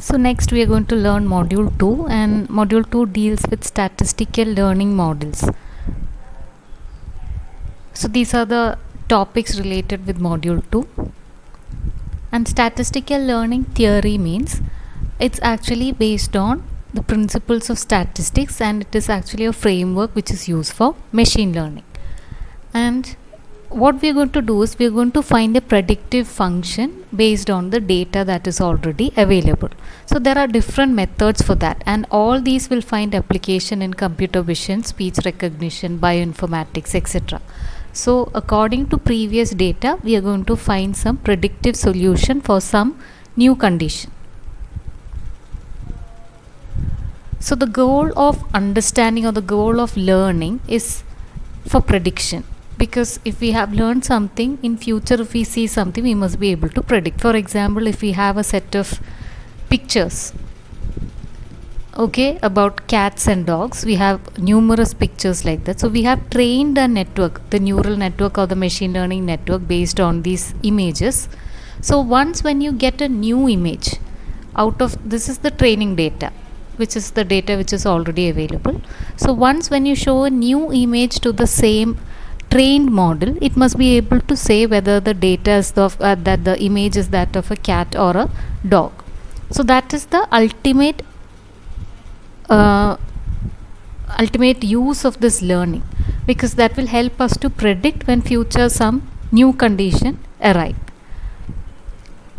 So next we are going to learn module 2, and module 2 deals with statistical learning models. So these are the topics related with module 2. And statistical learning theory means it's actually based on the principles of statistics, and it is actually a framework which is used for machine learning. And what we are going to do is we are going to find a predictive function based on the data that is already available. So there are different methods for that, and all these will find application in computer vision, speech recognition, bioinformatics, etc. So according to previous data, we are going to find some predictive solution for some new condition. So the goal of understanding or the goal of learning is for prediction. Because if we have learned something, in future if we see something, we must be able to predict. For example, if we have a set of pictures, okay, about cats and dogs, we have numerous pictures like that. So we have trained a network, the neural network or the machine learning network, based on these images. So once when you get a new image out of this, is the training data, which is the data which is already available. So once when you show a new image to the same trained model, it must be able to say whether the data is that the image is that of a cat or a dog. So that is the ultimate use of this learning, because that will help us to predict when future some new condition arrive.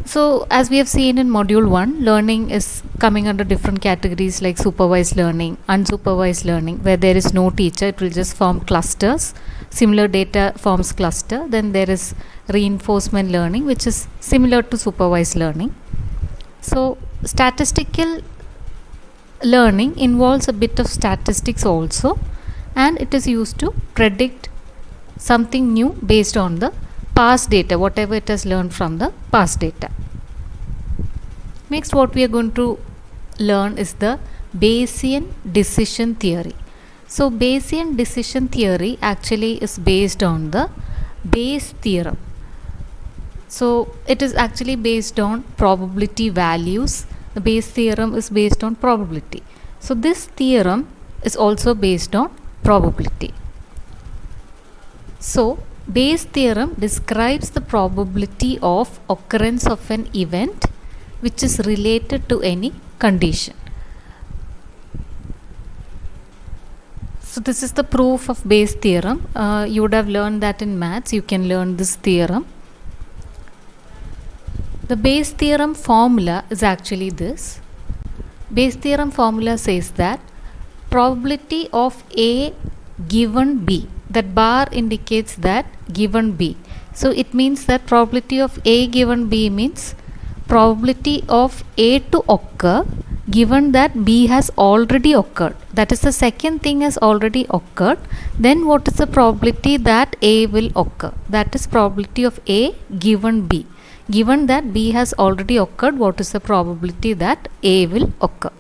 So as we have seen in module 1, learning is coming under different categories like supervised learning, unsupervised learning, where there is no teacher, it will just form clusters. Similar data forms cluster. Then there is reinforcement learning, which is similar to supervised learning. So statistical learning involves a bit of statistics also, and it is used to predict something new based on the past data, whatever it has learned from the past data. Next, what we are going to learn is the Bayesian decision theory. So Bayesian decision theory actually is based on the Bayes theorem. So it is actually based on probability values. The Bayes theorem is based on probability. So this theorem is also based on probability. So Bayes theorem describes the probability of occurrence of an event which is related to any condition. So this is the proof of Bayes theorem. You would have learned that in maths. You can learn this theorem. The Bayes theorem formula is actually this. Bayes theorem formula says that probability of A given B, that bar indicates that given B. So it means that probability of A given B means probability of A to occur given that B has already occurred. That is, the second thing has already occurred. Then what is the probability that A will occur? That is probability of A given B. Given that B has already occurred, what is the probability that A will occur?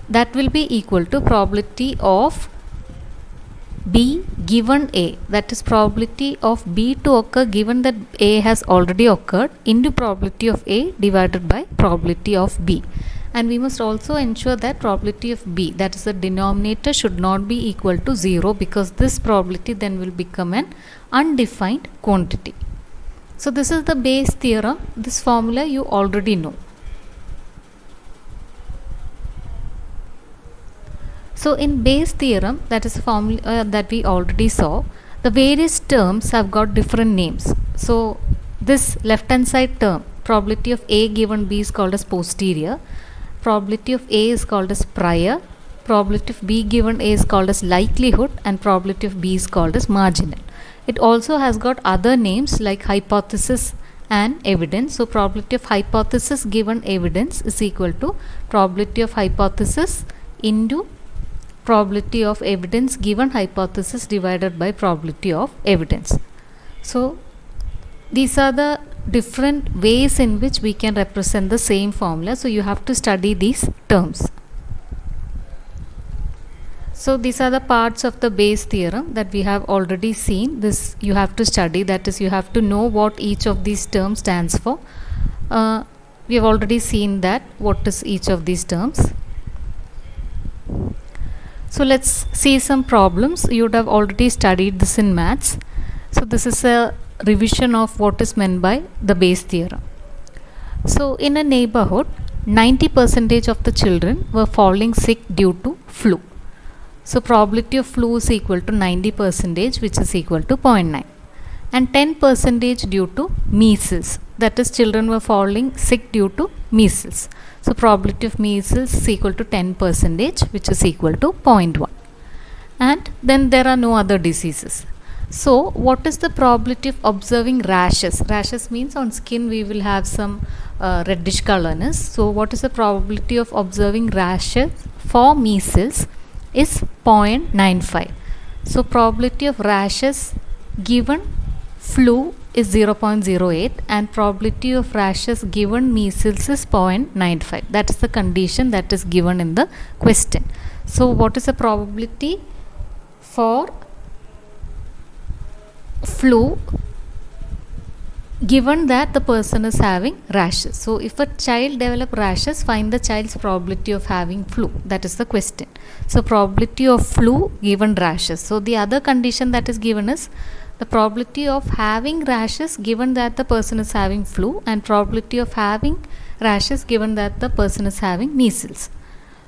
That will be equal to probability of B given A, that is probability of B to occur given that A has already occurred, into probability of A divided by probability of B. And we must also ensure that probability of B, that is the denominator, should not be equal to 0, because this probability then will become an undefined quantity. So this is the Bayes theorem. This formula you already know. So in Bayes theorem, that is a formula that we already saw, the various terms have got different names. So this left hand side term, probability of A given B, is called as posterior. Probability of A is called as prior. Probability of B given A is called as likelihood, and probability of B is called as marginal. It also has got other names like hypothesis and evidence. So probability of hypothesis given evidence is equal to probability of hypothesis into probability of evidence given hypothesis divided by probability of evidence. So these are the different ways in which we can represent the same formula. So you have to study these terms. So these are the parts of the Bayes theorem that we have already seen. This you have to study, that is, you have to know what each of these terms stands for. We have already seen that what is each of these terms. So let's see some problems. You would have already studied this in maths. So this is a revision of what is meant by the Bayes theorem. So in a neighborhood, 90% of the children were falling sick due to flu. So probability of flu is equal to 90%, which is equal to 0.9. And 10% due to measles. That is, children were falling sick due to measles. So probability of measles is equal to 10%, which is equal to 0.1. And then there are no other diseases. So what is the probability of observing rashes? Rashes means on skin we will have some reddish colorness. So what is the probability of observing rashes for measles is 0.95. So probability of rashes given flu is 0.08 and probability of rashes given measles is 0.95. That is the condition that is given in the question. So what is the probability for flu given that the person is having rashes? So if a child develop rashes, find the child's probability of having flu. That is the question. So probability of flu given rashes. So the other condition that is given is the probability of having rashes given that the person is having flu, and probability of having rashes given that the person is having measles.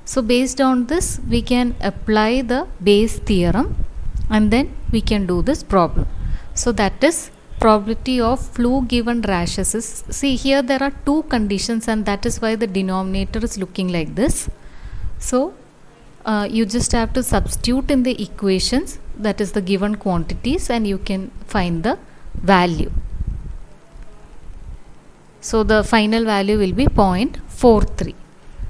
So based on this we can apply the Bayes theorem and then we can do this problem. So that is probability of flu given rashes is, see here there are two conditions and that is why the denominator is looking like this. So you just have to substitute in the equations, that is the given quantities, and you can find the value. So the final value will be 0.43.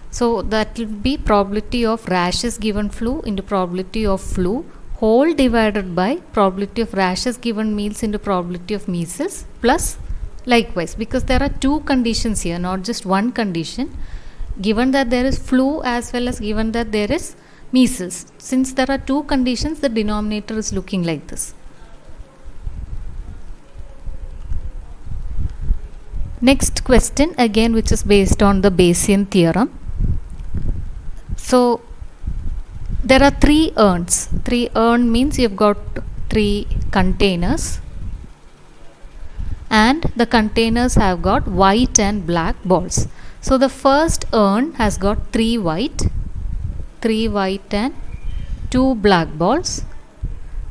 So that will be probability of rashes given flu into probability of flu whole divided by probability of rashes given measles into probability of measles plus likewise, because there are two conditions here, not just one condition, given that there is flu as well as given that there is measles. Since there are two conditions, the denominator is looking like this. Next question again, which is based on the Bayesian theorem. So there are three urns. Three urn means you've got three containers and the containers have got white and black balls. So the first urn has got three white and two black balls.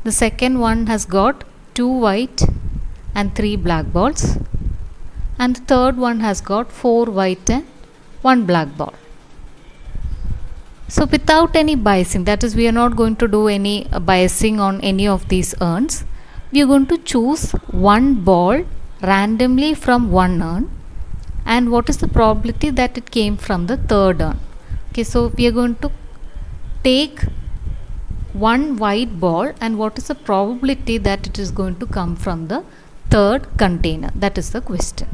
The second one has got two white and three black balls, and the third one has got four white and one black ball. So without any biasing, that is we are not going to do any biasing on any of these urns, we are going to choose one ball randomly from one urn, and what is the probability that it came from the third urn. Okay, so we are going to take one white ball and what is the probability that it is going to come from the third container. That is the question.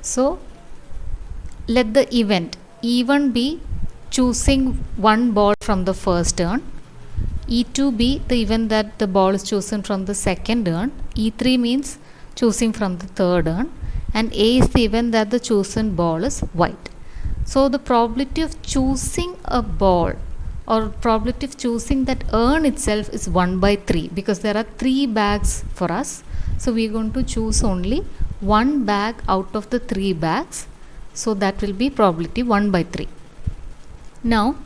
So let the event E1 be choosing one ball from the first urn, E2 be the event that the ball is chosen from the second urn, E3 means choosing from the third urn, and A is the event that the chosen ball is white. So the probability of choosing a ball or probability of choosing that urn itself is 1/3 because there are 3 bags for us. So we are going to choose only one bag out of the 3 bags. So that will be probability 1/3. Now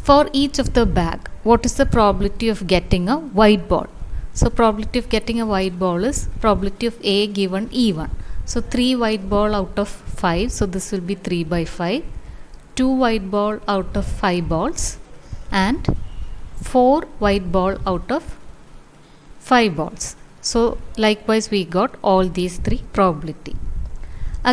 for each of the bag, what is the probability of getting a white ball? So probability of getting a white ball is probability of A given E1. So 3 white ball out of 5. So this will be 3/5. 2 white ball out of 5 balls and 4 white ball out of 5 balls. So likewise we got all these 3 probability.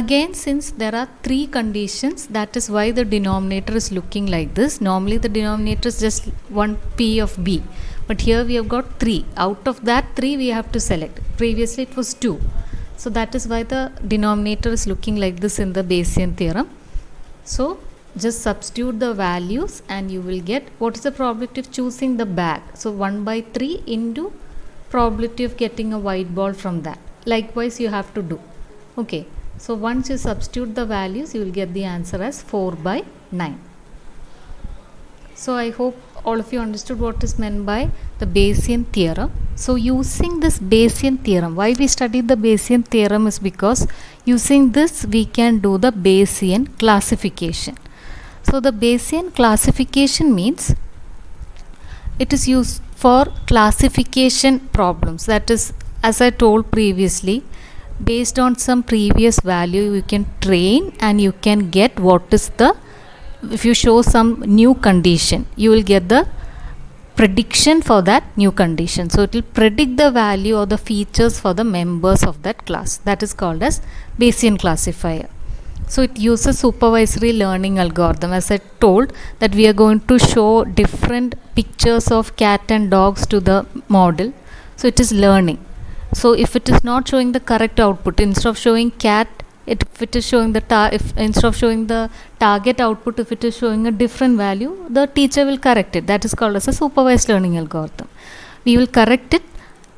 Again, since there are 3 conditions, that is why the denominator is looking like this. Normally the denominator is just 1 P of B, but here we have got 3. Out of that 3 we have to select. Previously it was 2. So that is why the denominator is looking like this in the Bayesian theorem. So just substitute the values and you will get what is the probability of choosing the bag. So 1/3 into probability of getting a white ball from that. Likewise you have to do. Okay. So once you substitute the values, you will get the answer as 4 by 9. So I hope all of you understood what is meant by the Bayesian theorem. So using this Bayesian theorem, why we studied the Bayesian theorem is because using this we can do the Bayesian classification. So the Bayesian classification means it is used for classification problems. That is, as I told previously, based on some previous value you can train and you can get what is the, if you show some new condition, you will get the prediction for that new condition. So it will predict the value or the features for the members of that class. That is called as Bayesian classifier. So it uses supervisory learning algorithm. As I told that we are going to show different pictures of cat and dogs to the model. So it is learning. So if it is not showing the correct output, instead of showing cat, if it is showing the instead of showing the target output, if it is showing a different value, the teacher will correct it. That is called as a supervised learning algorithm. We will correct it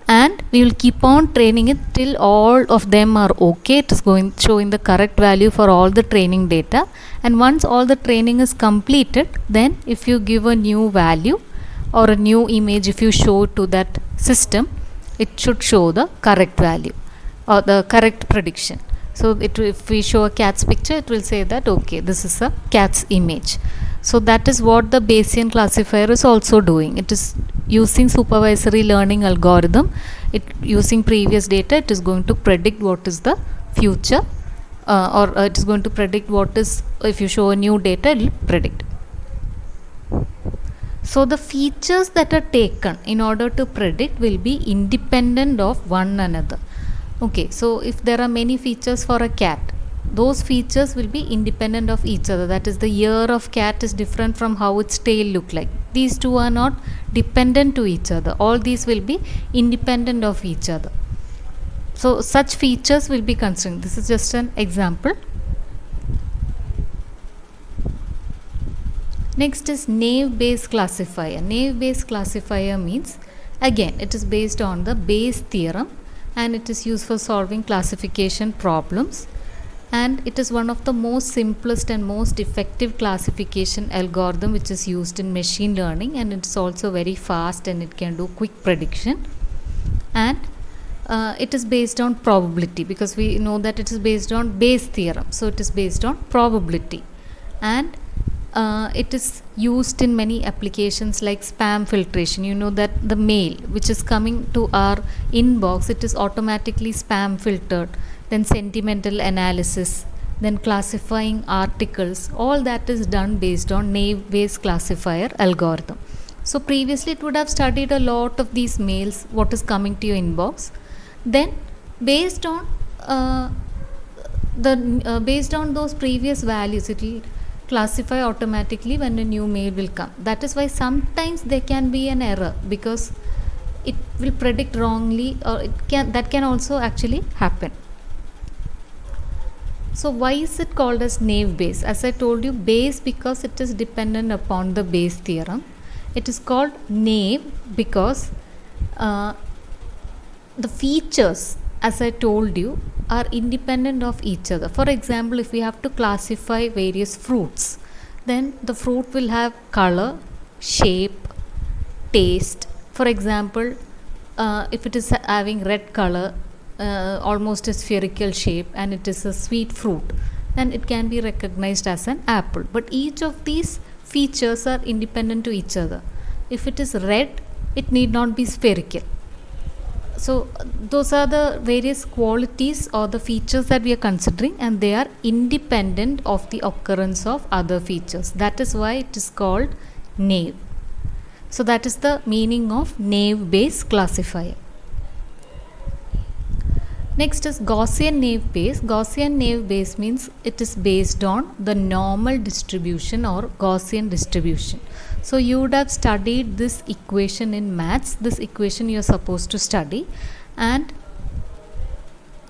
and we will keep on training it till all of them are okay. It is showing the correct value for all the training data, and once all the training is completed, then if you give a new value or a new image, if you show to that system, it should show the correct value or the correct prediction. So if we show a cat's picture, it will say that okay, this is a cat's image. So that is what the Bayesian classifier is also doing. It is using supervisory learning algorithm. Using previous data, it is going to predict what is the future, or it is going to predict what is, if you show a new data, it will predict. So the features that are taken in order to predict will be independent of one another. Okay, so if there are many features for a cat, those features will be independent of each other. That is, the ear of cat is different from how its tail look like. These two are not dependent to each other. All these will be independent of each other. So such features will be considered. This is just an example. Next is naive-Bayes classifier. Naive-Bayes classifier means, again, it is based on the Bayes theorem and it is used for solving classification problems, and it is one of the most simplest and most effective classification algorithm which is used in machine learning, and it's also very fast and it can do quick prediction, and it is based on probability, because we know that it is based on Bayes theorem, so it is based on probability, and it is used in many applications like spam filtration. You know that the mail which is coming to our inbox, it is automatically spam filtered, then sentimental analysis, then classifying articles, all that is done based on naive-Bayes classifier algorithm. So previously it would have studied a lot of these mails, what is coming to your inbox, then based on based on those previous values, it will classify automatically when a new mail will come. That is why sometimes there can be an error because it will predict wrongly, or that can also actually happen. So why is it called as naive-Bayes? As I told you, Bayes because it is dependent upon the Bayes theorem. It is called naive because the features, as I told you, are independent of each other. For example, if we have to classify various fruits, then the fruit will have color, shape, taste. For example, if it is having red color, almost a spherical shape, and it is a sweet fruit, then it can be recognized as an apple. But each of these features are independent to each other. If it is red, it need not be spherical. So those are the various qualities or the features that we are considering, and they are independent of the occurrence of other features. That is why it is called naive. So that is the meaning of naive-Bayes classifier. Next is Gaussian naive-Bayes. Gaussian naive-Bayes means it is based on the normal distribution or Gaussian distribution. So you would have studied this equation in maths. This equation you are supposed to study, and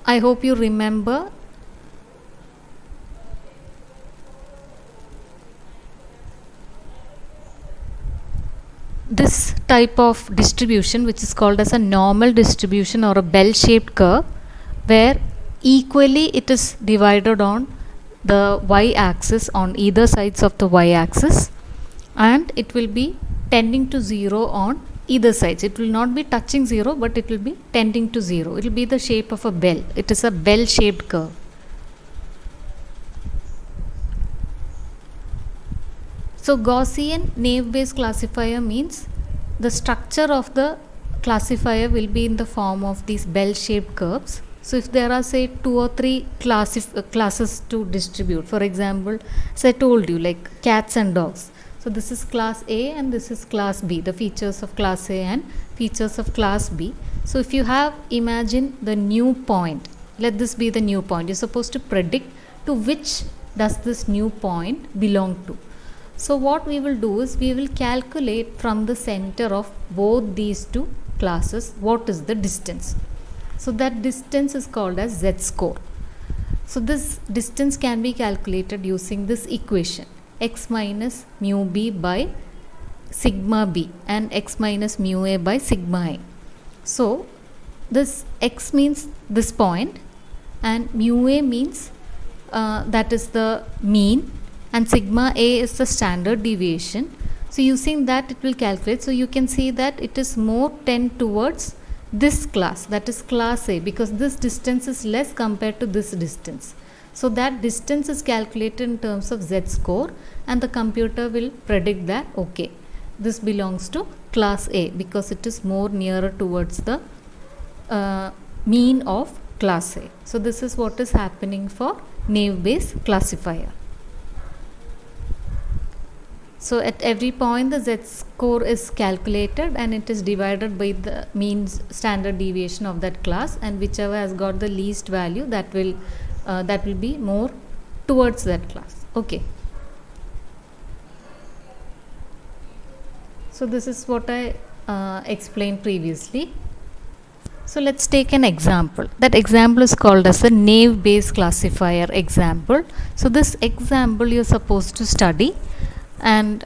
I hope you remember this type of distribution, which is called as a normal distribution or a bell-shaped curve, where equally it is divided on the y-axis on either sides of the y-axis, and it will be tending to 0 on either sides. It will not be touching 0, but it will be tending to 0. It will be the shape of a bell. It is a bell shaped curve. So Gaussian naive Bayes classifier means the structure of the classifier will be in the form of these bell shaped curves. So if there are say 2 or 3 classes to distribute, for example, as I told you, like cats and dogs. So this is class A and this is class B, the features of class A and features of class B. So if you have, imagine the new point, let this be the new point. You're supposed to predict to which does this new point belong to. So what we will do is we will calculate from the center of both these two classes what is the distance. So that distance is called as z-score. So this distance can be calculated using this equation, x minus mu b by sigma b and x minus mu a by sigma a. So this x means this point and mu a means that is the mean, and sigma a is the standard deviation. So using that it will calculate. So you can see that it is more tend towards this class, that is class A, because this distance is less compared to this distance. So that distance is calculated in terms of z-score, and the computer will predict that okay, this belongs to class A because it is more nearer towards the mean of class A. So this is what is happening for naive Bayes classifier. So at every point the z-score is calculated and it is divided by the mean standard deviation of that class, and whichever has got the least value that will be more towards that class. Okay. So this is what I explained previously. So let's take an example. That example is called as a naive Bayes classifier example. So this example you are supposed to study, and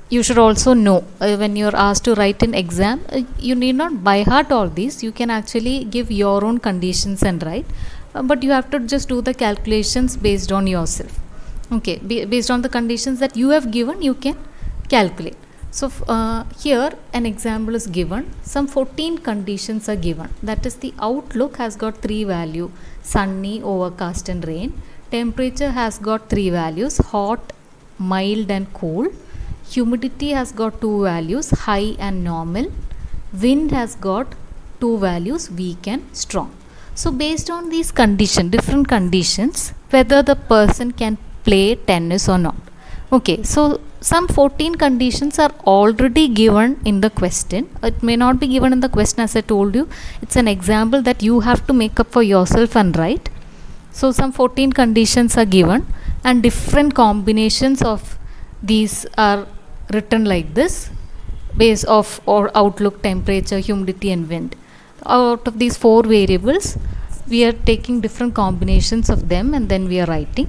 you should also know when you are asked to write an exam, you need not by heart all these. You can actually give your own conditions and write, but you have to just do the calculations based on yourself. Okay, based on the conditions that you have given, you can calculate. So here an example is given. Some 14 conditions are given. That is, the outlook has got 3 values: sunny, overcast and rain. Temperature has got 3 values: hot, mild and cool. Humidity has got 2 values: high and normal. Wind has got 2 values: weak and strong. So based on these conditions, different conditions, whether the person can play tennis or not. Okay, so some 14 conditions are already given in the question. It may not be given in the question, as I told you. It's an example that you have to make up for yourself and write. So some 14 conditions are given, and different combinations of these are written like this, base of or outlook, temperature, humidity and wind. Out of these 4 variables, we are taking different combinations of them and then we are writing,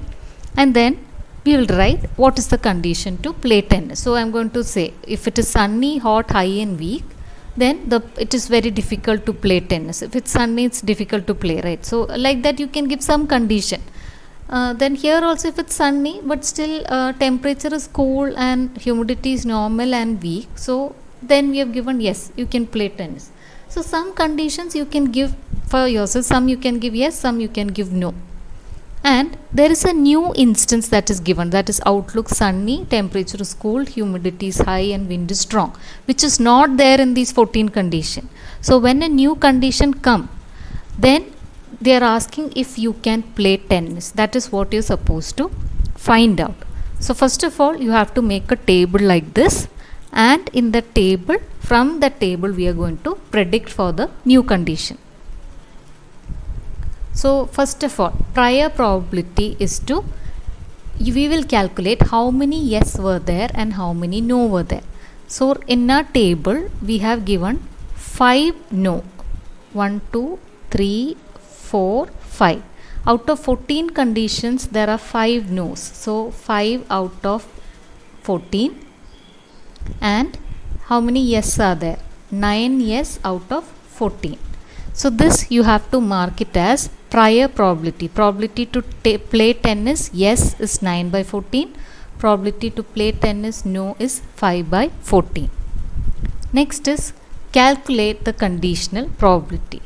and then we will write what is the condition to play tennis. So I am going to say, if it is sunny, hot, high and weak, then it is very difficult to play tennis. If it's sunny, it's difficult to play, right? So like that you can give some condition. Then here also, if it's sunny but still temperature is cool and humidity is normal and weak, so then we have given yes, you can play tennis. So some conditions you can give for yourself, some you can give yes, some you can give no. And there is a new instance that is given, that is outlook sunny, temperature is cool, humidity is high and wind is strong, which is not there in these 14 conditions. So when a new condition comes, then they are asking if you can play tennis. That is what you are supposed to find out. So first of all, you have to make a table like this, and in the table, from the table we are going to predict for the new condition. So first of all, prior probability is to, we will calculate how many yes were there and how many no were there. So in our table we have given 5 no, 1 2 3 4 5. Out of 14 conditions there are 5 no's, so 5 out of 14. And how many yes are there? 9 yes out of 14. So this you have to mark it as prior probability. Probability to play tennis, yes, is 9 by 14. Probability to play tennis, no, is 5 by 14. Next is calculate the conditional probability.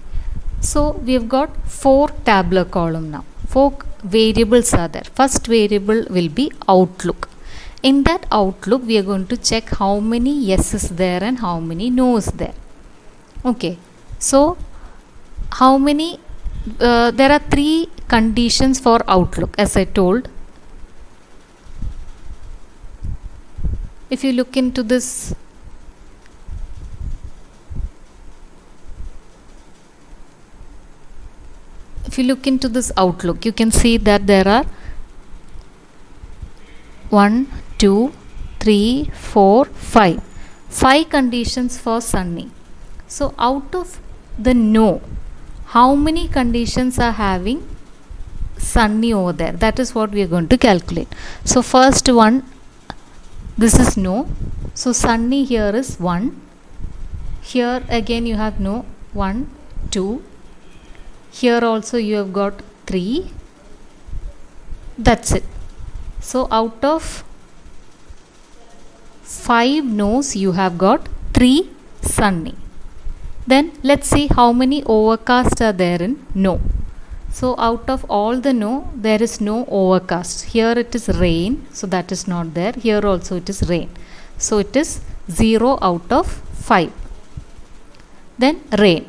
So we have got 4 tabular column now. 4 variables are there. First variable will be outlook. In that outlook, we are going to check how many yes is there and how many no is there. Okay. So how many there are 3 conditions for outlook, as I told. If you look into this outlook, you can see that there are 1, 2, 3, 4, 5. 5 conditions for sunny. So out of the no, how many conditions are having sunny over there? That is what we are going to calculate. So first one, this is no. So sunny here is 1. Here again you have no, 1, 2. Here also you have got 3. That's it. So out of 5 no's, you have got 3 sunny. Then let's see how many overcast are there in no. So out of all the no, there is no overcast. Here it is rain, so that is not there. Here also it is rain. So it is 0 out of 5. Then rain.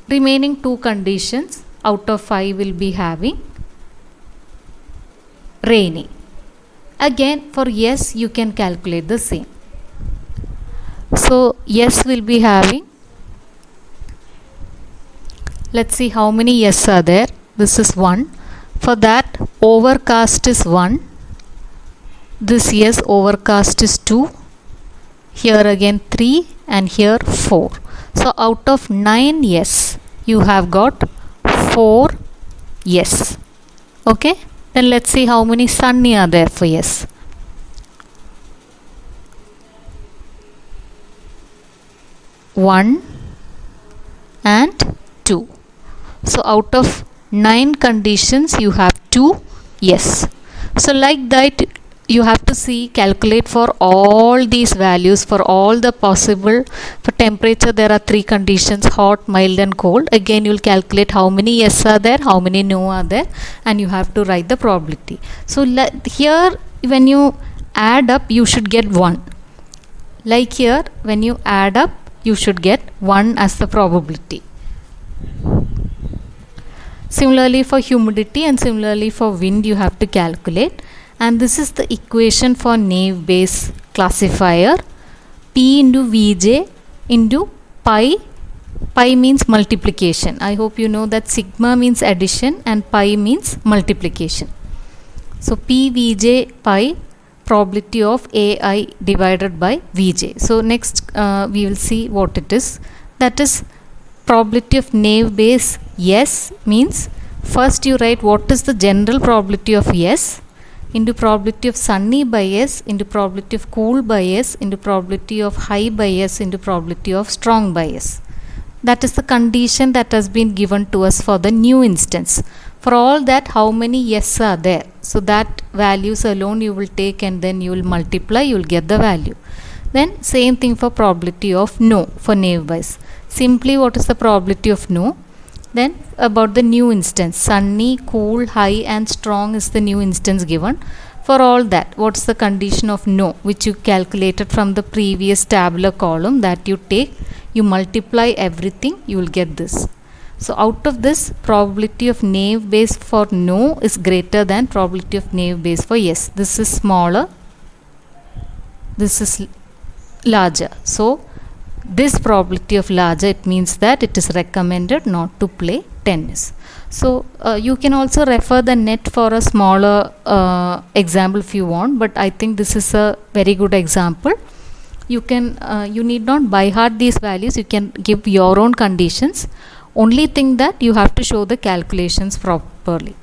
Remaining 2 conditions out of 5 will be having rainy. Again, for yes, you can calculate the same. So yes will be having, let's see how many yes are there. This is 1. For that, overcast is 1. This yes, overcast is 2. Here again 3 and here 4. So out of 9 yes, you have got 4 yes. Okay. Then let's see how many sunny are there for yes. 1 and 2. So out of 9 conditions, you have 2 yes. So like that, you have to see, calculate for all these values, for all the possible. For temperature, there are 3 conditions: hot, mild and cold. Again, you will calculate how many yes are there, how many no are there, and you have to write the probability. So here, when you add up, you should get 1. Like here, when you add up, you should get 1 as the probability. Similarly for humidity and similarly for wind, you have to calculate. And this is the equation for Naive Bayes classifier. P into Vj into pi. Pi means multiplication. I hope you know that sigma means addition and pi means multiplication. So P Vj pi, probability of Ai divided by Vj. So next we will see what it is. That is probability of Naive Bayes yes means first you write what is the general probability of yes into probability of sunny by yes into probability of cool by yes into probability of high by yes into probability of strong by yes. That is the condition that has been given to us for the new instance. For all that, how many yes are there? So that values alone you will take and then you will multiply, you will get the value. Then same thing for probability of no for Naive Bayes. Simply what is the probability of no? Then about the new instance, sunny, cool, high and strong is the new instance given. For all that, what's the condition of no, which you calculated from the previous tabular column, that you take, you multiply everything, you will get this. So out of this, probability of Naive Bayes for no is greater than probability of Naive Bayes for yes. This is smaller, this is larger. So this probability of larger, it means that it is recommended not to play tennis. So you can also refer the net for a smaller example if you want, but I think this is a very good example. You can you need not by heart these values, you can give your own conditions. Only thing that you have to show the calculations properly.